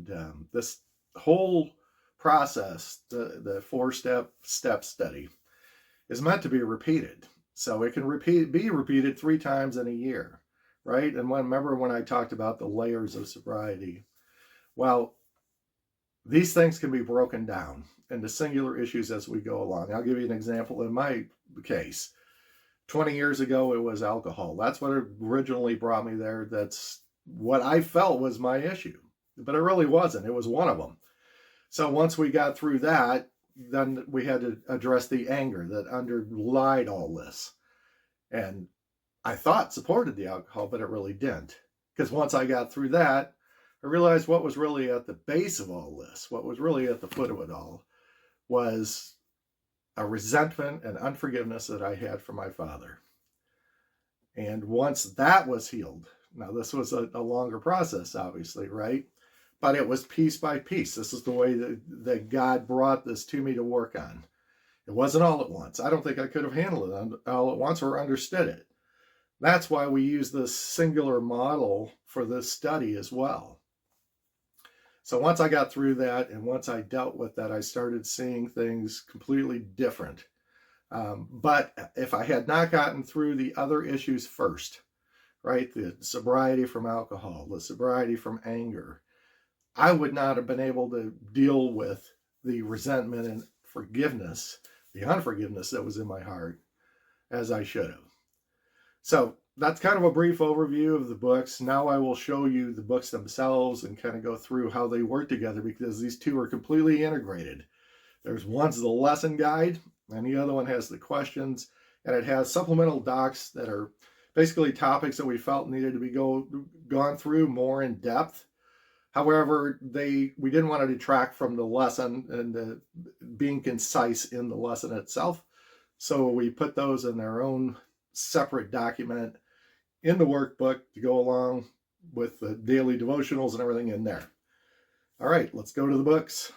And this whole process, the four-step study, is meant to be repeated. So it can be repeated 3 times in a year, right? And remember when I talked about the layers of sobriety? Well, these things can be broken down into singular issues as we go along. I'll give you an example in my case. 20 years ago, it was alcohol. That's what originally brought me there. That's what I felt was my issue, but it really wasn't. It was one of them. So once we got through that, then we had to address the anger that underlied all this. And I thought supported the alcohol, but it really didn't. Because once I got through that, I realized what was really at the base of all this, what was really at the foot of it all, was a resentment and unforgiveness that I had for my father. And once that was healed, now this was a longer process, obviously, right? But it was piece by piece. This is the way that God brought this to me to work on. It wasn't all at once. I don't think I could have handled it all at once or understood it. That's why we use this singular model for this study as well. So once I got through that and once I dealt with that, I started seeing things completely different. But if I had not gotten through the other issues first, right, the sobriety from alcohol, the sobriety from anger, I would not have been able to deal with the resentment and forgiveness, the unforgiveness that was in my heart, as I should have. So that's kind of a brief overview of the books. Now I will show you the books themselves and kind of go through how they work together, because these two are completely integrated. There's one's the lesson guide, and the other one has the questions, and it has supplemental docs that are basically topics that we felt needed to be gone through more in depth. However, we didn't want to detract from the lesson and being concise in the lesson itself. So we put those in their own separate document in the workbook to go along with the daily devotionals and everything in there. All right, let's go to the books.